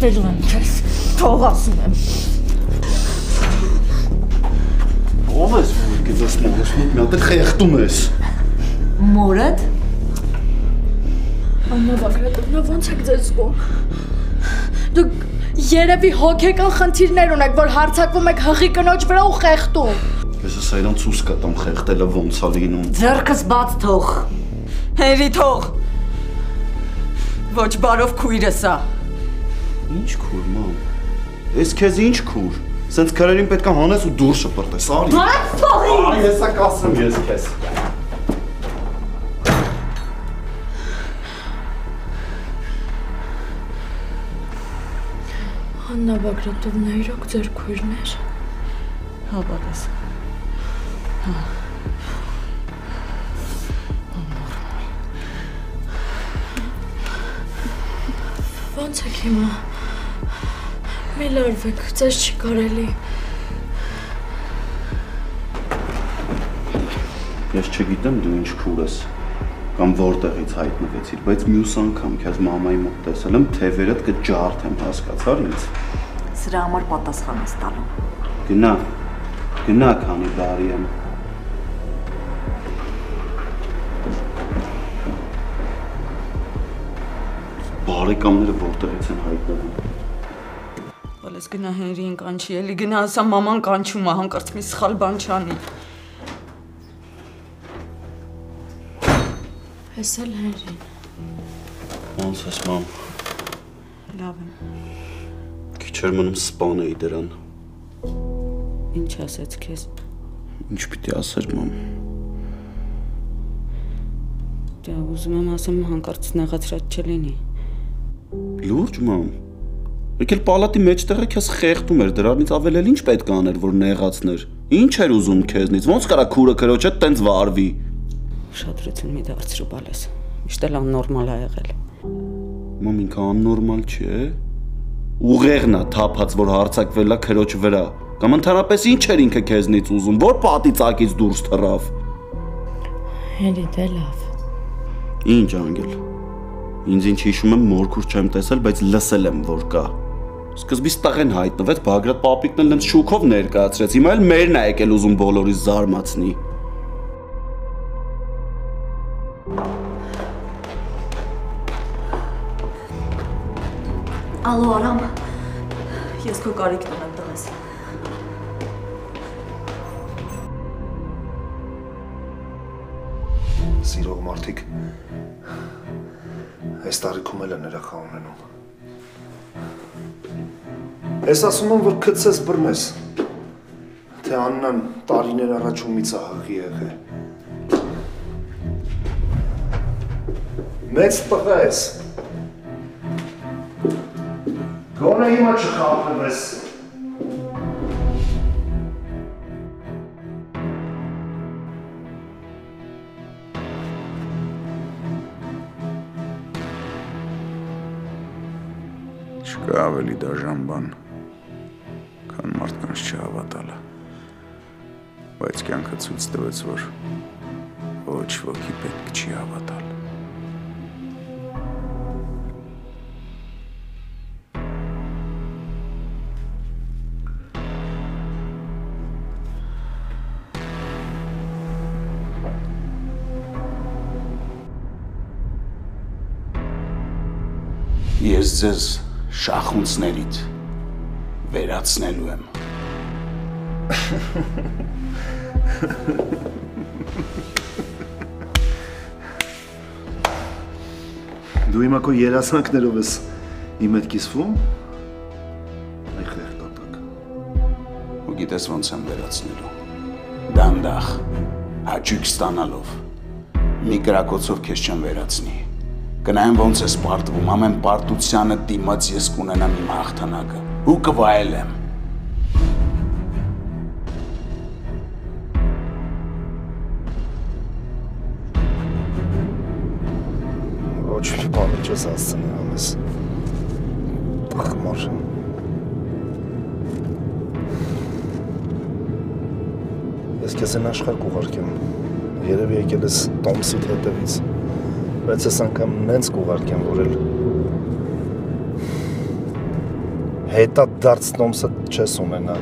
Խեղդելու եմ քեզ, թող ասում եմ։ Ով ես որ գիտես մորս մի հատ խեղդում ես։ Մորդ։ Աննա Բագրատովնա, ո՞նց եք ձեզ զգում։ Դուք երևի հոգեկան խնդիրներ ունեք, որ հարձակվում եք հղի կնոջ վրա ու խեղդում։ Ես սայրան ցույց կտամ խեղդելը ոնց է լինում։ Ձեռքս բաց թող։ Հերի թող։ Ոչ բարով քույրս է։ Ինչ քուր, մամ։ Ես քեզ ինչ քուր։ Սենց քարերին պետք է հանես ու դուրս շպրտես, արի։ Բաց թողի։ Արի, հեսա կասեմ ես քեզ։ Աննա Բագրատովնա, իրոք ձեր քույրն էր։ Հա, բալես։ Հա։ Ոնց եք հիմա։ Մի լարվեք, ձեզ չի կարելի։ Ես չգիտեմ դու ինչ քուր ես կամ որտեղից հայտնվեցիր, բայց մյուս անգամ քեզ մամայի մոտ տեսել եմ, թևերդ կջարդեմ, հասկացար ինձ։ Սրա համար պատասխան ես տալու։ Գնա, քանի բարի եմ։ Բարեկամները որտեղից են հայտնվում։ Բալես գնա Հենրիին կանչի, էլի գնա ասա մաման կանչում է, հանկարծ մի սխալ բան չանի։ Ես էլ Հենրին։ Ոնց ես, մամ։ Լավ եմ։ Քիչ էր մնում սպանեի դրան։ Ինչ ասեց քեզ։ Ինչ պիտի ասեր, մամ։ Դե ուզում եմ ասեմ հանկարծ նեղացրած չլինի։ Լուրջ, մամ։ Եկել պալատի մեջտեղը քեզ խեղդում էր, դրանից ավել էլ ինչ պետք է աներ, որ նեղացներ։ Ինչ էր ուզում քեզնից, ոնց կարա քուրը քրոջ հետ տենց վարվի։ Ուշադրություն մի դարձրու բալես։ Միշտ էլ աննորմալ ա եղել։ Մամ ինքը աննորմալ չի, է։ Ուղեղն է թափած, որ հարցակվել է քրոջ վրա։ Կամ ընդհանրապես ինչ էր ինքը քեզնից ուզում, որ պատի ծակից դուրս թռավ։ Հենրի, դե լավ։ Ինչ անգել։ Ինձ ինչ հիշում եմ մորքուր չեմ տեսել, բայց լսել եմ, որ կա։ Սկզբից տղեն հայտնվեց, Բագրատ պապիկն էլ ինձ շուքով ներկայացրեց, հիմա էլ մերն է եկել ուզում բոլորիս զարմացնի։ Ալո, Արամ, ես քո կարիքն ունեմ տղես։ Սիրող մարդիկ, այս տարիքում էլ են երեխա ունենում։ Ես ասում եմ, որ քցես բռնես, թե Աննան տարիներ առաջ ումից է հղի եղել։ Մեծ տղա ես։ Գոնե հիմա չխաբնվես։ Չկա ավելի դաժան բան, քան մարդկանց չհավատալը, բայց կյանքը ցույց տվեց, որ ոչ ոքի պետք չի հավատալ։ Ես ձեզ շախունցներիդ վերացնելու եմ։ Դու հիմա քո երազանքներով ես իմ հետ կիսվում։ Այ խեղդատակ։ Ու գիտես ոնց եմ վերացնելու։ Դանդաղ, հաճույք ստանալով։ Մի կրակոցով քեզ չեմ վերացնի։ Կնայեմ ոնց ես պարտվում, ամեն պարտությանը դիմաց ես կունենամ իմ հաղթանակը ու կվայելեմ։ Ոչ մի բան չես ասցնի ամես։ Տխմար։ Ես քեզ են աշխարհ կուղարկեմ։ Երևի եկել ես Տոմսիդ հետևից։ Բայց ես անգամ նենց կուղարկեմ, որ էլ Հետա դարձնոմսը չես ունենա։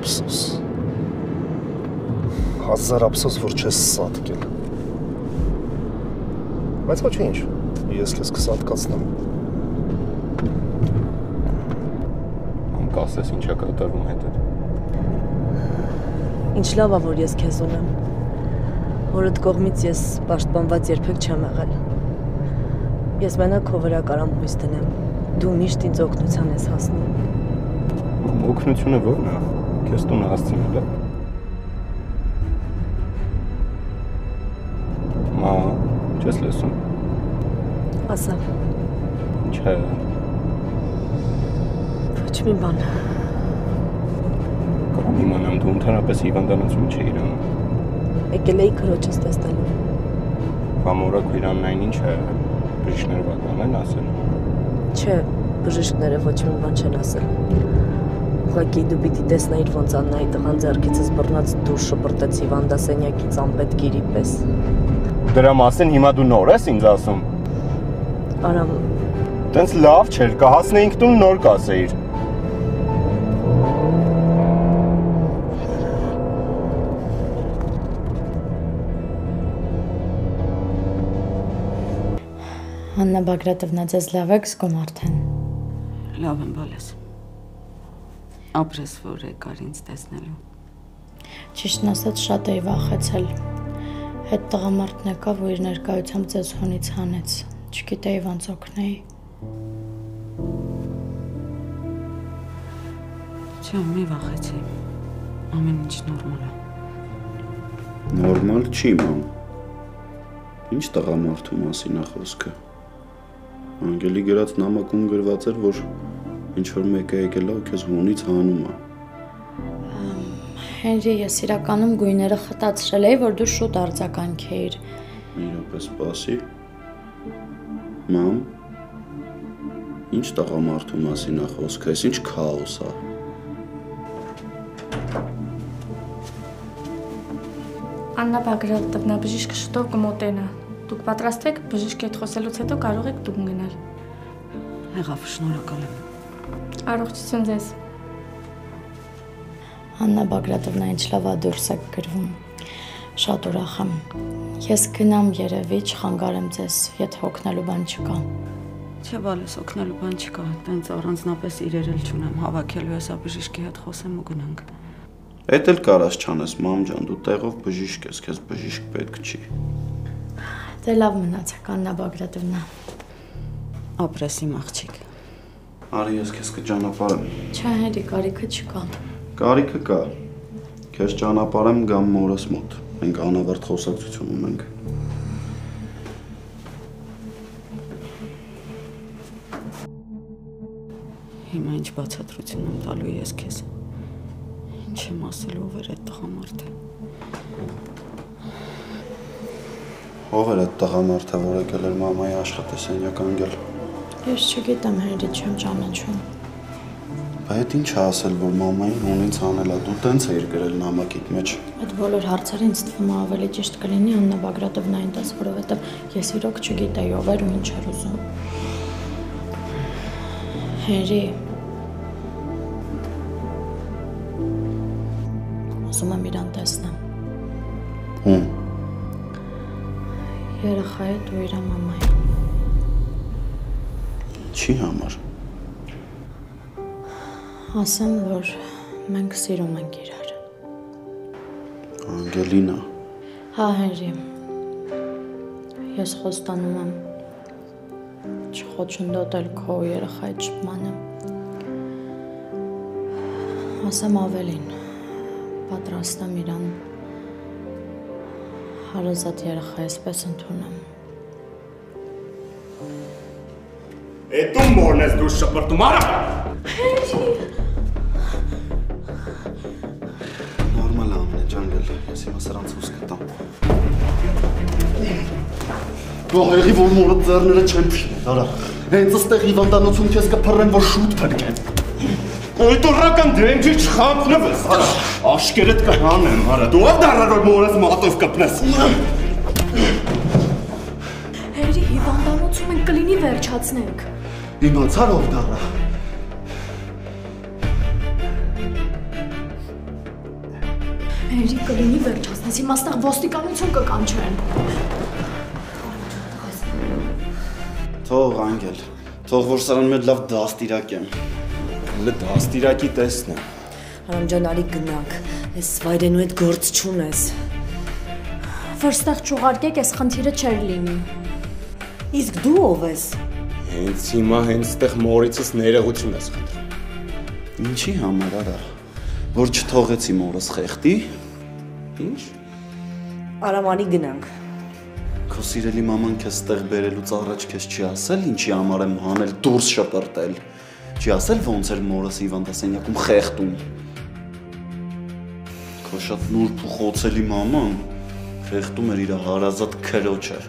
Ափսոս։ Հազար ափսոս, որ չես սատկել։ Բայց ոչինչ, ես քեզ կսատկացնեմ։ Կասես ինչա կատարվում հետդ։ Ինչ լավ է, որ ես քեզ ունեմ։ Հորդ կողմից ես պաշտպանված երբեք չեմ եղել։ Ես մենակ քո վրա կարամ հույս դնեմ։ Դու միշտ ինձ օգնության ես հասնում։ Օգնությունը ո՞րն է։ Քեզ տուն հասցնել է։ Մա, չես լսում։ Ասա։ Չէ։ Ոչ մի բան։ Կամ իմանամ դու ընդհանրապես հիվանդանոցում չէիր անում։ Եկել էի քրոջս տեսնելու։ Կամ օրակ իրանն ինչ է, բժիշկները բական են ասել։ Չէ, բժիշկները ոչ մի բան չեն ասել։ Ուղղակի դու պիտի տեսնեիր ոնց Աննայի տղան ձեռքիցս բռնած դուրս շպրտեց հիվանդասենյակից անպետ գիրի պես։ Դրա մասին հիմա դու նոր ես ինձ ասում։ Արամ, տենց լավ չէր, կհասնեինք տուն նոր կասեիր։ Աննա Բագրատովնա, ձեզ լավ եք զգում արդեն։ Լավ եմ բալես։ Ապրես, որ եկար ինձ տեսնելու։ Ճիշտն ասած շատ էի վախեցել։ Հետ տղամարդն եկավ ու իր ներկայությամբ ձեզ հունից հանեց։ Չգիտեի ոնց օգնեի։ Չէ, մի վախեցի։ Ամեն ինչ նորմալ է։ Նորմալ չի, մամ։ Ինչ տղամարդու մասին է խոսքը։ Անգելի գրած նամակում գրված էր, որ ինչ-որ մեկը եկել է ու քեզ հունից հանում է։ Հենրի, ես իրականում գույները խտացրել էի, որ դու շուտ արձագանքեիր։ Մի րոպե սպասի։ Մամ, ինչ տղամարդու մասին է խոսքը, այս ինչ քաոս է։ Աննա Բագրատովնա, բժիշկը շուտով կմոտենա։ Դուք պատրաստ եք, բժիշկի հետ խոսելուց հետո կարող եք տուն գնալ։ Եղավ, շնորհակալ եմ։ Առողջություն ձեզ։ Աննա Բագրատովնա, ինչ լավ է դուրս եք գրվում։ Շատ ուրախ եմ։ Ես գնամ երևի, չխանգարեմ ձեզ, եթե օգնելու բան չկա։ Չէ, բալես, օգնելու բան չկա, տենց առանձնապես իրերել չունեմ, հավաքելու եսա բժիշկի հետ խոսեմ ու գնանք։ Էդ էլ կարաս չանես, մամ ջան, դու տեղով բժիշկ ես, քեզ բժիշկ պետք չի։ Դե լավ մնացեք, Աննա Բագրատովնա։ Ապրես իմ աղջիկ։ Արի ես քեզ կճանապարհեմ։ Չէ, Հենրի, կարիքը չկա։ Կարիքը կա։ Քեզ ճանապարհեմ գամ մորս մոտ։ Մենք անավարտ խոսակցություն ունենք։ Հիմա ինչ բացատրություն եմ տալու ես քեզ։ Ինչ եմ ասելու, ով էր այդ տղամարդը։ Ով էր այդ տղամարդը, որ եկել էր մամայի աշխատասենյակ անգել։ Ես չգիտեմ, Հենրի, չեմ ճանաչում։ Այդ ինչ է ասել, որ մամային հունից անել է, դու տենց էիր գրել նամակիդ մեջ։ Այդ բոլոր հարցերը ինձ թվում է ավելի ճիշտ կլինի Աննա Բագրատովնային տես, որովհետև ես իրոք չգիտեի ով էր ու ինչ էր ուզում։ Հենրի, ուզում եմ իրան տեսնեմ։ Ում։ Երեխայի ու իր մամայի։ Ինչի համար։ Ասեմ, որ մենք սիրում ենք իրար։ Անգելինա։ Հա, Հենրի, ես խոստանում եմ չխոչընդոտել քո երեխայի ճպմանը։ Ասեմ ավելին, պատրաստ եմ իրան հարազատ երեխայիս պես ընդունեմ։ Էդ ում մորն ես դուրս շպրտում, արա։ Նորմալ է ամենը, ջանգել, ես հիմա սրանց հուս կտամ։ Դու հայղի, որ մորդ ձեռները չեն փշնել, արա։ Հենց ստեղ հիվանդանոցում քեզ կփռեն, որ շուտ փրկեն։ Այդ օրական դենջի չխապնվես, արա։ Աշկերդ կհանեմ, արա։ Դու ով դառար, որ մորս մատով կպնես։ Հենրի, հիվանդանոցում ենք կլինի վերջացնենք։ Իմացար ով դառա։ Հենրի կլինի վերջացնես, հիմա ստեղ ոստիկանություն կկանչեն։ Թող անգել, թող որ սրան մեծ լավ դաստիրակ եմ։ Դաստիրակի տեսն է։ Հարամ ջան, արի գնանք, ես վայրենու հետ գործ չունես։ Որ ստեղ չուղարկեք, այս խնդիրը չէր լինի։ Իսկ դու ով ես։ Հենց հիմա հենց ստեղ մորիցս ներողություն ես խնդրում։ Ինչի համար արա, որ չթողեցի մորս խեղդի։ Ինչ։ Արամ արի գնանք։ Քո սիրելի մաման քեզ ստեղ բերելուց առաջ քեզ չի ասել ինչի համար եմ հանել դուրս շպրտել։ Չի ասել ոնց էր մորս հիվանդասենյակում խեղդում։ Քո շատ նուրբ ու խոցելի մաման խեղդում էր իր հարազատ քրոջը։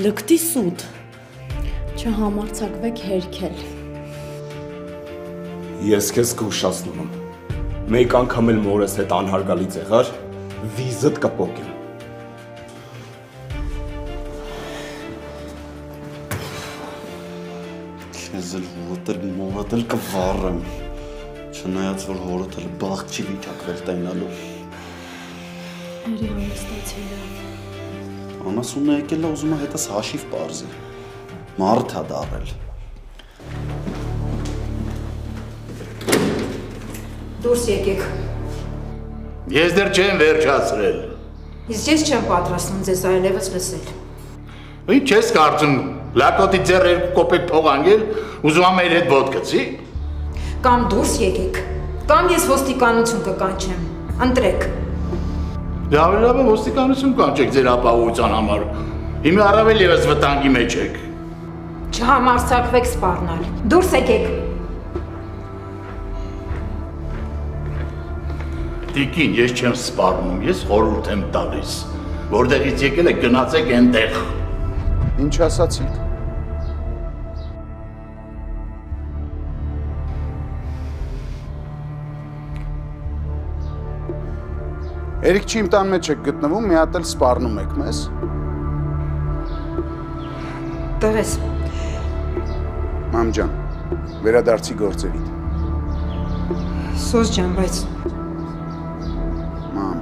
Լկտի սուտ։ Չհամարձակվեք հերքել։ Ես քեզ կուշացնում եմ։ Մեկ անգամ էլ մորես հետ անհարգալից եղար, վիզդ կպոկեմ։ Քեզ էլ հորդ էլ մորդ էլ կվառեմ։ Չնայած որ հորդ էլ բաղ չի վիճակվել տենալու։ Հերի համստացել է։ Անասունը եկել է ուզում է հետս հաշիվ պարզի։ Մարդ է դառել։ Դուրս եկեք։ Ես դեռ չեմ վերջացրել։ Իսկ ես չեմ պատրաստվում ձեզ այլևս լսել։ Ինչ ես կարծում, լակոտի ձեռ 2 կոպեկ փող անգել, ուզում եմ մեր հետ ոտք գցի։ Կամ դուրս եկեք, կամ ես ոստիկանություն կկանչեմ։ Ընտրեք։ Լավ է ոստիկանություն կանչեք ձեր ապահովության համար։ Հիմա առավել ևս վտանգի մեջ եք։ Չհամարձակվեք սպառնալ։ Դուրս եկեք։ Տիկին, ես չեմ սպառնում, ես խորհուրդ եմ տալիս։ Որտեղից եկել եք գնացեք այնտեղ։ Ինչ ասացիք։ Երիք չի իմ տան մեջ եք գտնվում, մի հատ էլ սպառնում եք մեզ։ Տղես։ Մամ ջան, վերադարձի գործերիդ։ Սոս ջան, բայց Մամ։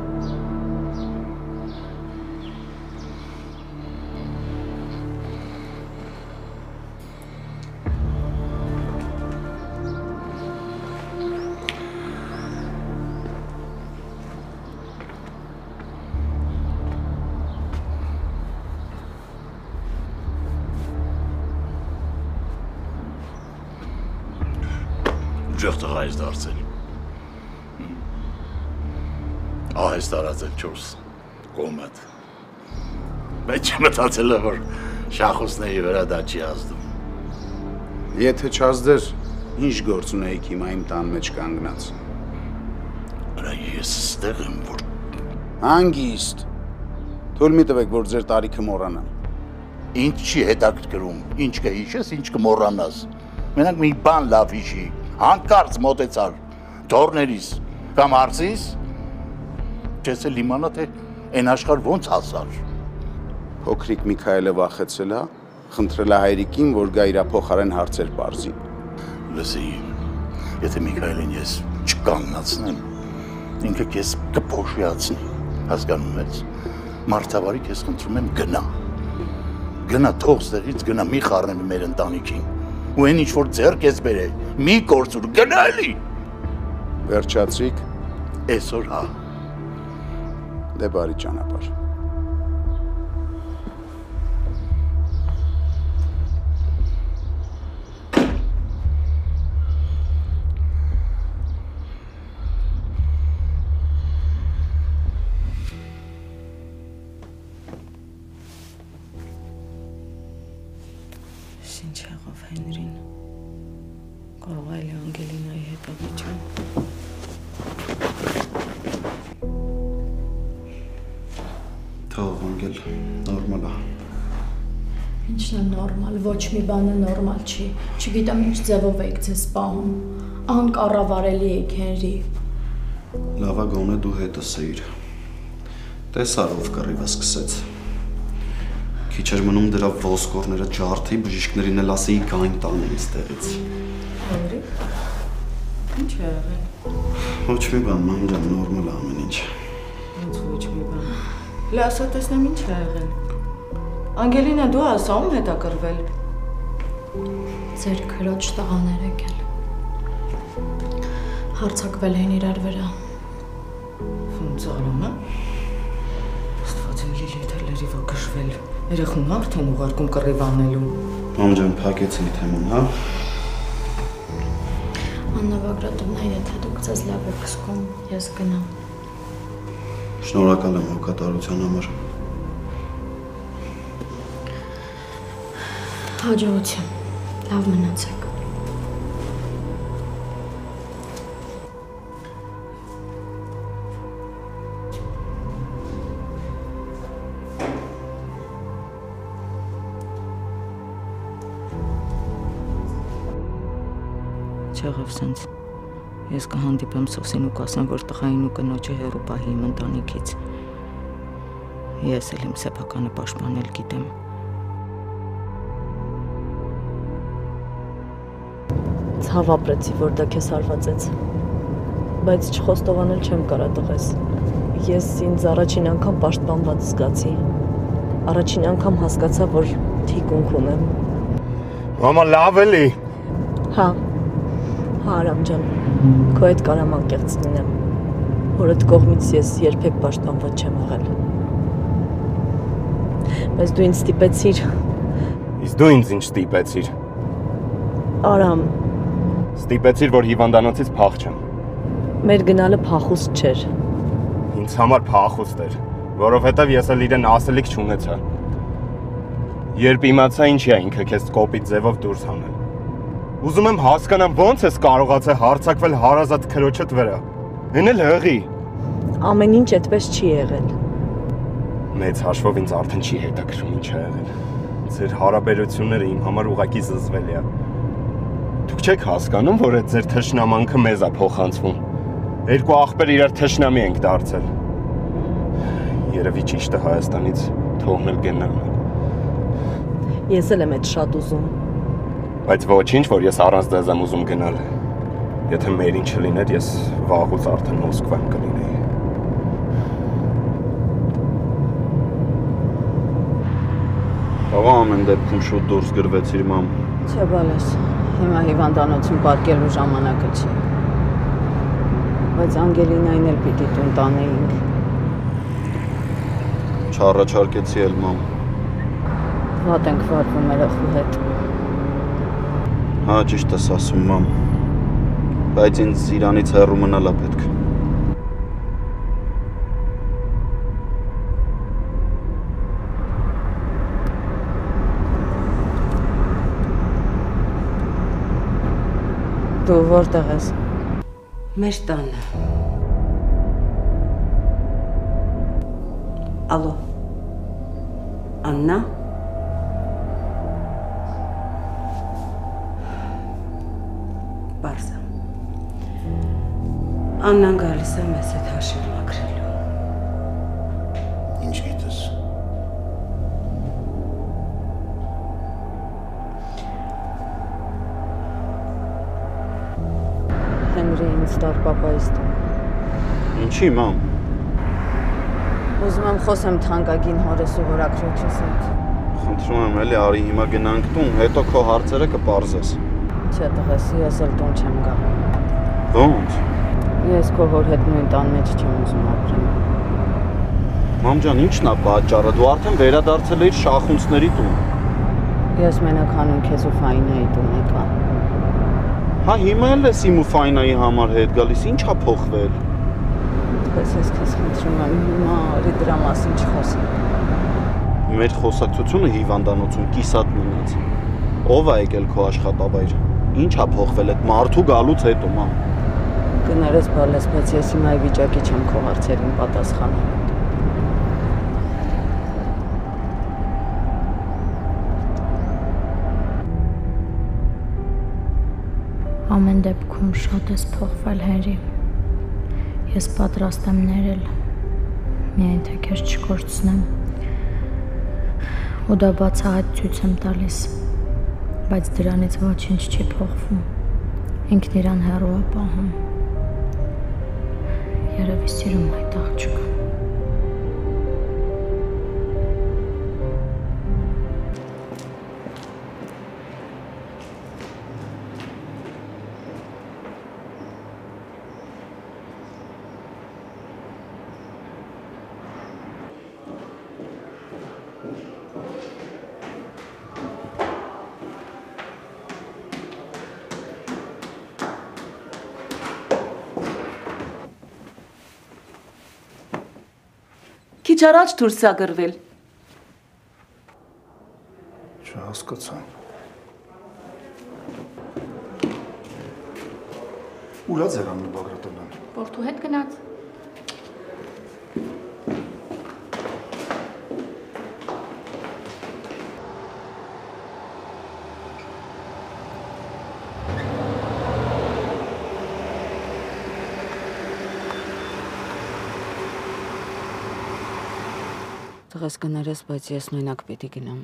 Ուժեղ տղա ես դարձել։ Ահ ես տարածել 4 կոմատ։ Բայց չմտածել է, որ շախուսների վրա դա չի ազդում։ Եթե չազդեր, ինչ գործ ունեիք հիմա իմ տան մեջ կանգնած։ Արա ես ստեղ եմ, որ Հանգիստ։ Թույլ մի տվեք, որ ձեր տարիքը մոռանամ։ Ինչ չի հետաքրքրում, ինչ կհիշես, ինչ կմոռանաս։ Մենակ մի բան լավ հիշի, հանկարծ մոտեցար, թորներիս կամ հարցիս, չես էլ իմանա, թե այն աշխարհ ոնց հասար։ Փոքրիկ Միքայելը վախեցել է, խնդրել է հայրիկին, որ գա իր փոխարեն հարցեր պարզի։ Լսի, եթե Միքայելին ես չկանգնացնեմ, ինքը քեզ կփոշիացնի, հասկանում ես։ Մարդավարի քեզ խնդրում եմ գնա։ Գնա թող ստեղից գնա, մի խառնվի մեր ընտանիքին։ Ու այն ինչ որ ձեռք ես բերել, մի կորցուր, գնա էլի։ Վերջացրիք։ Այսօր հա։ Դե բարի ճանապարհ։ Ինչ եղավ Հենրին։ Կարող է Անգելինայի հետ ավիճան։ Թող անգել, նորմալ է։ Ինչն է նորմալ, ոչ մի բանը նորմալ չի։ Չգիտեմ ինչ ձևով եք ձեզ պահում։ Անկառավարելի եք Հենրի։ Լավա գոնե դու հետս էիր։ Տեսար ով կռիվը սկսեց։ Քիչ էր մնում դրա ոսկորները ջարդի, բժիշկներին էլ ասեի գային տանեն այստեղից։ Անդրի։ Ինչ է եղել։ Ոչ մի բան, մամ ջան, նորմալ է ամեն ինչ։ Ոնց ոչ մի բան։ Լե ասա տեսնեմ ինչ է եղել։ Անգելինա, դու ասա ում հետ ա կռվել։ Ձեր քրոջ տղաներ եկել։ Հարցակվել են իրար վրա։ Ոնց արում է։ Աստված իմ Լիլիթը լրիվ ա գժվել։ Երեխուն արդեն ուղարկում կռիվ անելու։ Մամ ջան, փակեցի թեման, հա։ Աննա Բագրատովնա, եթե դուք ձեզ լավ եք զգում, ես գնամ։ Շնորհակալ եմ հոգատարության համար։ Հաջողություն։ Լավ մնացեք։ Չեղավ սենց։ Ես կհանդիպեմ Սոսին ու կասեմ, որ տղային ու կնոջը հեռու պահի իմ ընտանիքից։ Ես էլ իմ սեփականը պաշտպանել գիտեմ։ Ցավ ապրեցի, որ դա քեզ հարվածեց։ Բայց չխոստովանել չեմ կարա տղես։ Ես ինձ առաջին անգամ պաշտպանված զգացի։ Առաջին անգամ հասկացա, որ թիկունք ունեմ։ Մամա, լավ էլի։ Հա։ Հա, Արամ ջան, քո հետ կարամ անկեղծ լինեմ։ Հորդ կողմից ես երբեք պաշտպանված չեմ եղել։ Բայց դու ինձ ստիպեցիր։ Իսկ դու ինձ ինչ ստիպեցիր։ Արամ։ Ստիպեցիր, որ հիվանդանոցից փախչեմ։ Մեր գնալը փախուստ չէր։ Ինձ համար փախուստ էր, որովհետև ես էլ իրեն ասելիք չունեցա։ Երբ իմացա ինչի է ինքը քեզ կոպիտ ձևով դուրս հանել։ Ուզում եմ հասկանամ ոնց ես կարողացել հարձակվել հարազատ քրոջդ վրա։ Այն էլ հղի։ Ամեն ինչ այդպես չի եղել։ Մեծ հաշվով ինձ արդեն չի հետաքրքրում ինչ է եղել։ Ձեր հարաբերությունները իմ համար ուղղակի զզվելի է։ Դուք չեք հասկանում, որ այդ ձեր թշնամանքը մեզ է փոխանցվում։ Երկու աղբեր իրար թշնամի ենք դարձել։ Երևի ճիշտը Հայաստանից թողնել գնալն է։ Ես էլ եմ այդ շատ ուզում։ Բայց ոչինչ, որ ես առանց դեզ եմ ուզում գնալ։ Եթե մերին չլիներ, ես վաղուց արդեն Մոսկվայում կլինեի։ Աղա ամեն դեպքում շուտ դուրս գրվեցիր, մամ։ Չէ բալես, հիմա հիվանդանոցում պարկելու ժամանակը չի։ Բայց Անգելինային էլ պիտի տուն տանեինք։ Չառաջարկեցի էլ, մամ։ Վատ ենք վարվում երախու հետ։ Հա, ճիշտ ես ասում, մամ, բայց ինձ իրանից հեռու մնալ է պետք։ Դու որտեղ ես։ Մեր տանը։ Ալո։ Աննա։ Բարսա։ Աննան գալիս է մեզ հետ հաշիվ մաքրելու։ Ինչ գիտես։ Հենրի ինձ տար պապայիս տուն։ Ինչի, մամ։ Ուզում եմ խոսեմ թանկագին հորես ու հորաքրոջս հետ։ Խնդրում եմ, էլի արի հիմա գնանք տուն, հետո քո հարցերը կպարզես։ Չէ տղես, ես էլ տուն չեմ գա։ Ո՞նց։ Ես քո հոր հետ նույն տան մեջ չեմ ուզում ապրեմ։ Մամ ջան, ի՞նչն է պատճառը։ Դու արդեն վերադարձել էիր շախունցների տուն։ Ես մենակ հանում քեզ ու Ֆայնայի տուն եկա։ Հա, հիմա էլ ես իմ ու Ֆայնայի համար հետ գալիս, ի՞նչ է փոխվել։ Բայց ես քեզ խնդրում եմ, հիմա արի դրա մասին չխոսենք։ Մեր խոսակցությունը հիվանդանոցում կիսատ մնաց։ Ո՞վ է եկել քո աշխատավայր։ Ինչ է փոխվել այդ մարդու գալուց հետո, մամ։ Կներես բալես, բայց ես հիմա ի վիճակի չեմ քո հարցերին պատասխանել։ Ամեն դեպքում շատ ես փոխվել, Հենրի։ Ես պատրաստ եմ ներել, միայն թե քեզ չկորցնեմ։ ու դա բացահայտ ցույց եմ տալիս, բայց դրանից ոչինչ չի փոխվում, ինքն իրան հեռու է պահում, երևի սիրում այդ աղջկան։ Քիչ առաջ դուրս է գրվել։ Չհասկացա։ Ուր է ձերանն Բագրատովյան։ Պորտու հետ գնաց։ Տղես կներես, բայց ես նույնակ պիտի գնամ։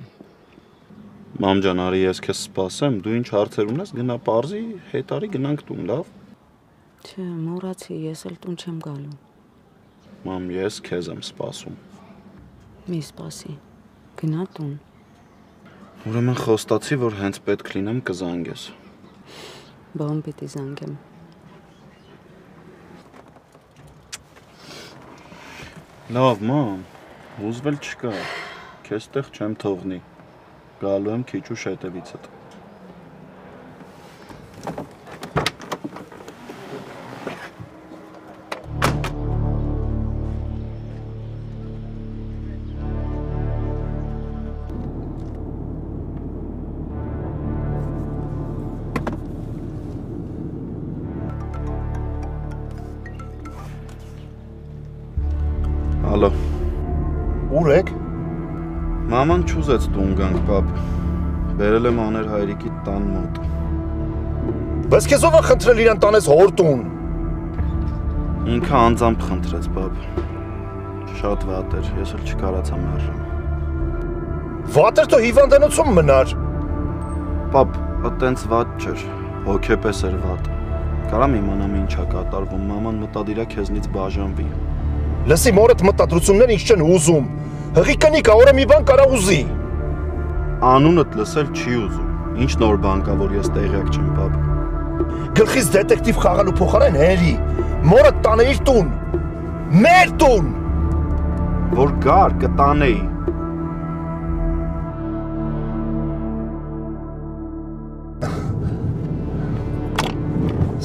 Մամ ջան, արի ես քեզ սպասեմ, դու ինչ հարցեր ունես, գնա պարզի, հետ արի գնանք տուն, լավ։ Չէ, մոռացի, ես էլ տուն չեմ գալու։ Մամ, ես քեզ եմ սպասում։ Մի սպասի։ Գնա տուն։ Ուրեմն խոստացի, որ հենց պետք լինեմ կզանգես։ Բան պիտի զանգեմ։ Լավ, մամ, հուզվել չկա, քեզ տեղ չեմ թողնի, գալու եմ քիչ ուշ հետևիցդ։ Ալո։ Ուր եք։ Մաման չուզեց տուն գանք, պապ։ Բերել եմ աներ հայրիկի տան մոտ։ Բայց քեզ ով է խնդրել իրան տանես հոր տուն։ Ինքը անձամբ խնդրեց, պապ։ Շատ վատ էր, ես էլ չկարացա մերժեմ։ Վատ էր, թո հիվանդանոցում մնար։ Պապ, այտենց վատ չէր, հոգեպես էր վատ։ Կարամ իմանամ ինչա կատարվում, մաման մտադիր է քեզնից բաժանվի։ Լսի, մորդ մտադրություններ ինչ չեն ուզում։ Հղի կնիկա, օրը մի բան կարա ուզի։ Անունդ լսել չի ուզում։ Ինչ նոր բան կա, որ ես տեղյակ չեմ, պապ։ Գլխից դետեկտիվ խաղալու փոխարեն հերի։ Մորդ տանը իր տուն։ Մեր տուն։ Որ գար կտանեի։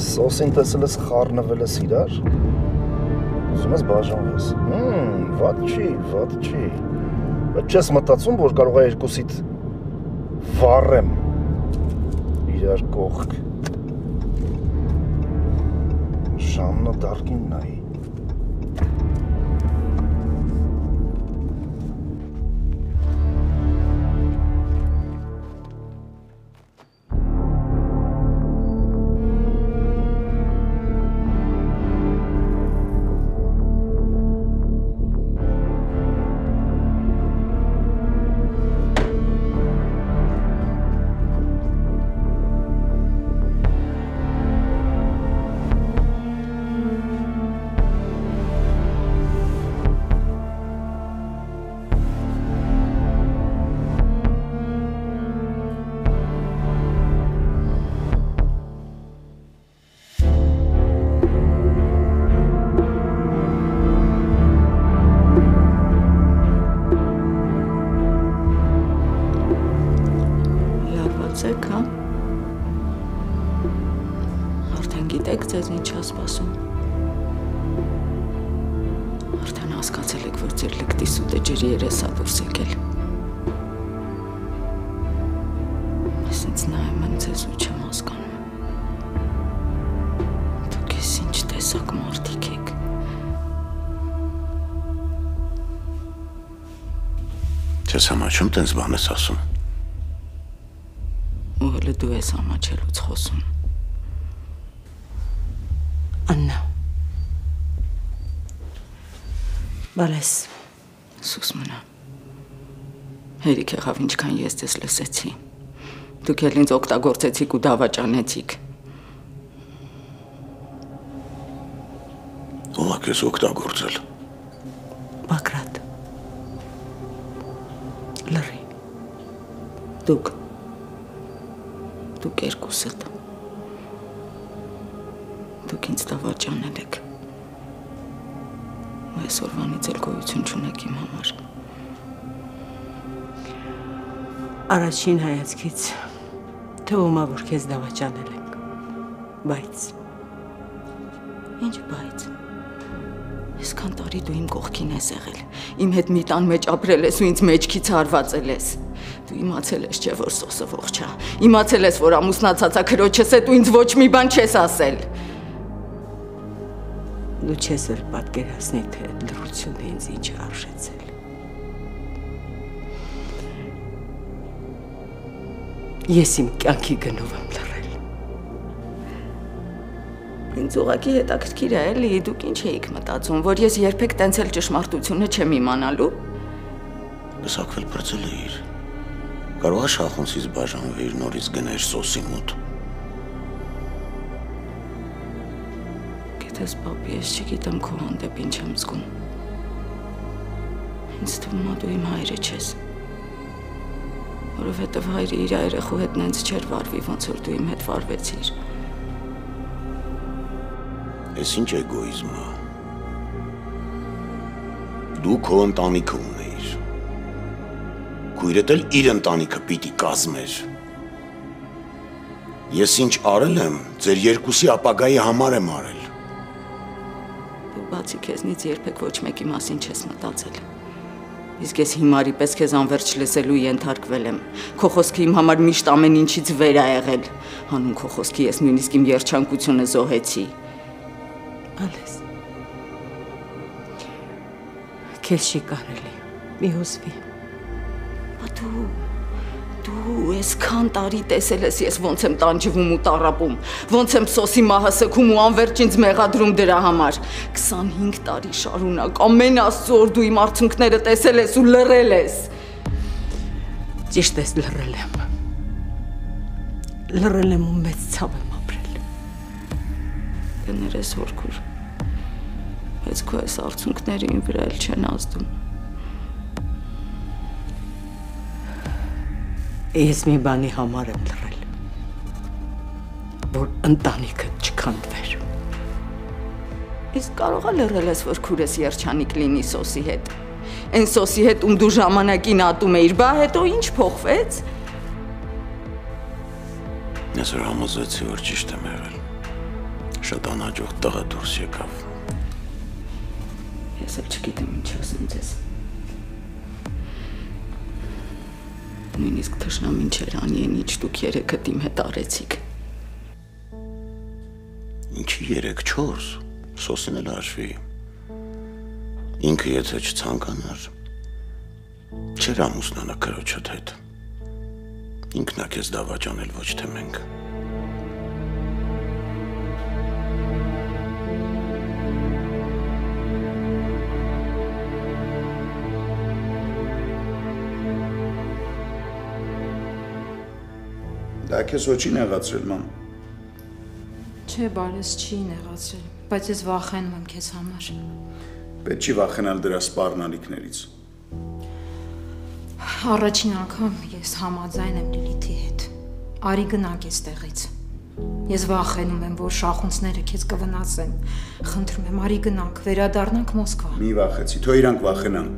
Սոսին տեսել ես խառնվել ես իրար։ Ուզում ես բաժանվես։ Վատ չի, վատ չի։ Բայց չես մտածում, որ կարող է երկուսիդ վառեմ իրար կողք։ Ժամնը դարքին նայի։ Չես համաչում տենց բան ես ասում։ Ու հələ դու ես համաչելուց խոսում։ Աննա։ Բալես։ Սուս մնա։ Հերիք եղավ ինչքան ես ձեզ լսեցի։ Դուք էլ ինձ օգտագործեցիք ու դավաճանեցիք։ Ո՞վ է քեզ օգտագործել։ Բագրատ։ Լռի։ Դուք երկուսդ։ Դուք ինձ դավաճանել եք։ Ու այսօրվանից էլ գոյություն չունեք իմ համար։ Առաջին հայացքից թվում է, որ քեզ դավաճանել ենք, բայց… Ինչ բայց… Այսքան տարի դու իմ կողքին ես եղել, իմ հետ մի տան մեջ ապրել ես ու ինձ մեջքից հարվածել ես։ Դու իմացել ես չէ, որ սոսը ողջ է, իմացել ես, որ ամուսնացածա քրոջս հետ ու ինձ ոչ մի բան չես ասել։ Դու չես էլ պատկերացնի, թե լռությունը ինձ ինչ է արժեցել։ Ես իմ կյանքի գնով եմ լռել։ Ինձ ուղղակի հետաքրքիր է էլի, դուք ինչ էիք մտածում, որ ես երբեք տենց էլ ճշմարտությունը չեմ իմանալու։ Լսակվել պրծել էիր։ Կարող է շախունցից բաժանվեիր, նորից գնայր սոսի մոտ։ Գիտես, պապի, ես չգիտեմ քո հանդեպ ինչ եմ զգում։ Ինձ թվում է դու իմ հայրը չես։ Որովհետև հայրը իր երեխու հետ նենց չէր վարվի, ոնց որ դու իմ հետ վարվեցիր։ Ես ինչ էգոիզմ է։ Դու քո ընտանիքը ունեիր։ Քույրդ էլ իր ընտանիքը պիտի կազմեր։ Ես ինչ արել եմ, ձեր երկուսի ապագայի համար եմ արել։ Դու բացի քեզնից երբեք ոչ մեկի մասին չես մտածել։ Իսկ ես հիմարի պես քեզ անverջ լսելու ենթարկվել եմ։ Քո խոսքը իմ համար միշտ ամեն ինչից վեր է եղել։ Հանուն քո խոսքի ես նույնիսկ իմ երջանկությունը զոհեցի։ Ալես, քեզ չի կարելի, մի հուսվի։ Դու այսքան տարի տեսել ես ես ոնց եմ տանջվում ու տառապում, ոնց եմ սոսի մահը սգում ու անverջ ինձ մեղադրում դրա համար։ 25 տարի շարունակ ամեն Աստծո օր դու իմ արցունքները տեսել ես ու լռել ես։ Ճիշտ ես, լռել եմ։ Լռել եմ ու մեծ ցավ եմ ապրել։ Կներես հորքուր, բայց քո այս արցունքները իմ վրա էլ չեն ազդում։ Ես մի բանի համար եմ լռել, որ ընտանիքը չքանդվեր։ Իսկ կարող է լռել ես, որ քուրես երջանիկ լինի սոսի հետ։ Այն սոսի հետ ում դու ժամանակին ատում էիր, բա հետո ինչ փոխվեց։ Ես որ համոզվեցի, որ ճիշտ եմ եղել։ Շատ անհաջող տղա դուրս եկավ։ Ես էլ չգիտեմ ինչ ասեմ ձեզ։ Նույնիսկ թշնամին չէր անի են ինչ դուք երեքդ իմ հետ արեցիք։ Ինչի 3-4, սոսին էլ հաշվի։ Ինքը եթե չցանկանար, չէր ամուսնանա քրոջդ հետ։ Ինքն է քեզ դավաճանել, ոչ թե մենք։ Դա քեզ ոչի նեղացրել, մամ։ Չէ, բարես չի նեղացրել, բայց ես վախենում եմ քեզ համար։ Պետք չի վախենալ դրա սպառնալիքներից։ Առաջին անգամ ես համաձայն եմ Լիլիթի հետ։ Արի գնանք այստեղից։ Ես վախենում եմ, որ շախունցները քեզ կվնասեն։ Խնդրում եմ, արի գնանք, վերադառնանք Մոսկվա։ Մի վախեցի, թող իրանք վախենան։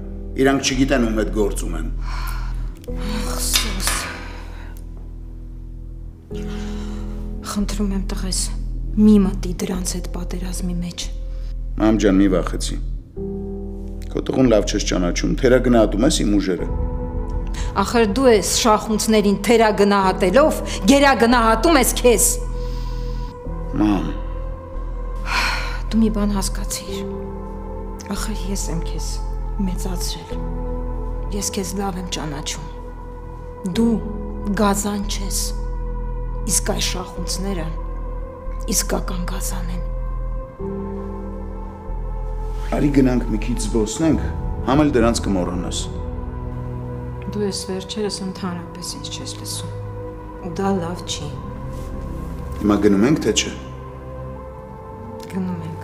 Իրանք չգիտեն ում հետ գործում են։ Ախ, սոս։ Խնդրում եմ տղես, մի մտի դրանց հետ պատերազմի մեջ։ Մամ ջան, մի վախեցի։ Քո տղուն լավ չես ճանաչում, թերագնահատում ես իմ ուժերը։ Ախր դու ես շախունցներին թերագնահատելով, գերագնահատում ես քեզ։ Մամ։ Դու մի բան հասկացիր։ Ախր ես եմ քեզ մեծացրել։ Ես քեզ լավ եմ ճանաչում։ Դու գազան չես։ Իսկ այս շախունցները իսկական գազան են։ Արի գնանք մի քիչ զբոսնենք, համ էլ դրանց կմոռանաս։ դու ես վերջերս ընդհանրապես ինձ չես լսում։ Ու դա լավ չի։ Հիմա գնում ենք, թե չէ։ Գնում ենք։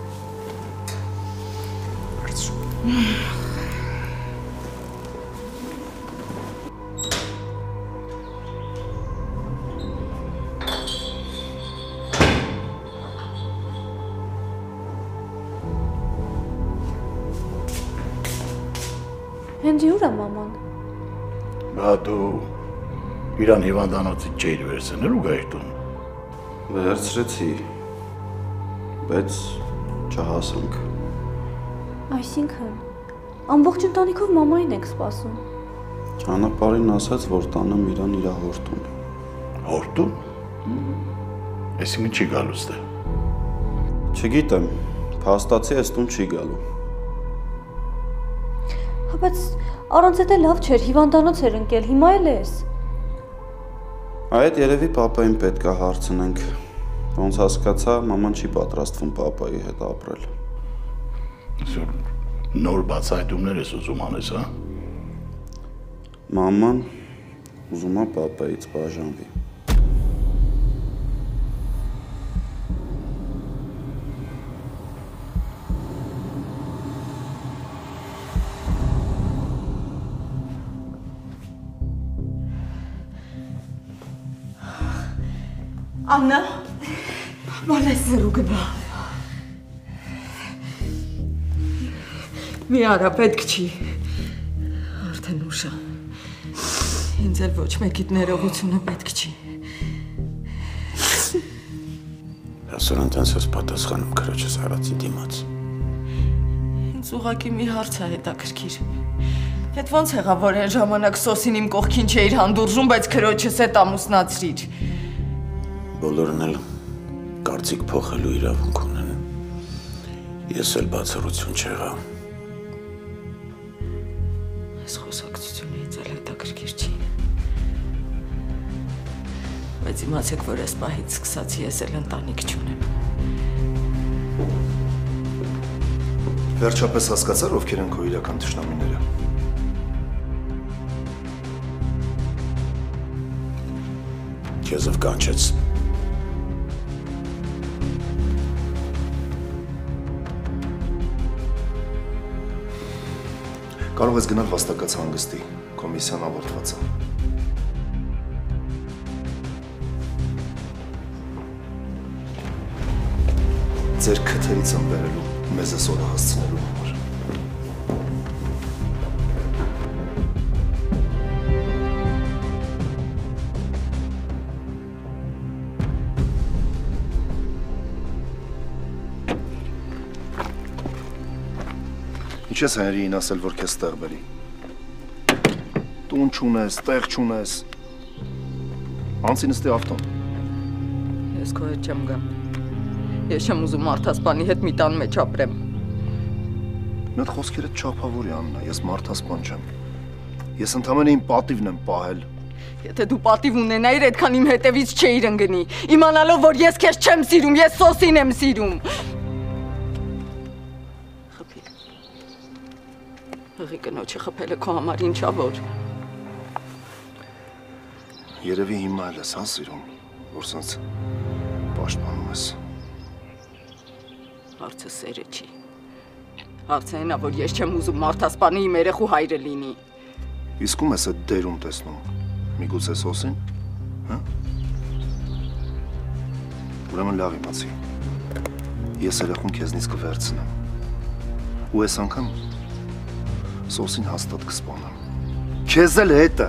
Հենց ուր է մաման։ Բա դու իրան հիվանդանոցից չէիր վերցնել ու գայր տուն։ Վերցրեցի, բայց չհասանք։ Այսինքն, ամբողջ ընտանիքով մամային եք սպասում։ Ճանապարհին ասաց, որ տանեմ իրան իր հորտուն։ Հորտուն։ Այսինքն չի գալու ստե։ Չգիտեմ, փաստացի այս տուն չի գալու։ Բայց առանց դա լավ չէր, հիվանդանոց էր ընկել, հիմա էլ ես։ Այդ երևի պապային պետք է հարցնենք։ Ոնց հասկացա, մաման չի պատրաստվում պապայի հետ ապրել։ Նոր բացահայտումներ ես ուզում անես, հա։ Մաման ուզում է պապայից բաժանվի։ Աննա, մալես զրու գնա։ Մի արա, պետք չի։ Արդեն ուշ է։ Ինձ էլ ոչ մեկիդ ներողությունը պետք չի։ Այսօր ընդենց ես պատասխանում քրոջս արածի դիմաց։ Ինձ ուղղակի մի հարց է հետաքրքիր։ Հետ ոնց եղավ, որ այն ժամանակ Սոսին իմ կողքին չէիր հանդուրժում, բայց քրոջս հետ ամուսնացրիր։ Բոլորն էլ կարծիք փոխելու իրավունք ունեն։ Ես էլ բացառություն չեղա։ Այս խոսակցությունը ինձ էլ հետաքրքիր չի։ Բայց իմացեք, որ այս պահից սկսած ես էլ ընտանիք չունեմ։ Վերջապես հասկացար, ովքեր են քո իրական թշնամիները։ Քեզով կանչեց։ Կարող ես գնալ վաստակած հանգստի, կոմիսիան ավարտված է։ Ձեր քթերից եմ բերելու, մեզ է սորը հասցնելու համար։ Ինչ ես հայերին ասել, որ քեզ տեղ բերի։ Տուն չունես, տեղ չունես։ Անցին ստի ավտոն։ Ես քո հետ չեմ գա։ Ես չեմ ուզում մարդասպանի հետ մի տան մեջ ապրեմ։ Մի հատ խոսքերդ չափավորի, Աննա, ես մարդասպան չեմ։ Ես ընդամենը իմ պատիվն եմ պահել։ Եթե դու պատիվ ունենայիր, այդքան իմ հետևից չէիր ընկնի, իմանալով, որ ես քեզ չեմ սիրում, ես Սոսին եմ սիրում։ Հղի կնոջը խփելը քո համար ինչա որ։ Երևի հիմա էլ ես հա սիրում, որ սենց պաշտպանում ես։ Հարցը սերը չի։ Հարցը այն է, որ ես չեմ ուզում մարդասպանի իմ երեխու հայրը լինի։ Իսկ ում ես այդ դերում տեսնում, միգուցե Սոսին, հա։ Ուրեմն լավ իմացի, ես երեխուն քեզնից կվերցնեմ, ու այս անգամ Սոսին հաստատ կսպանեմ։ Քեզ էլ հետը։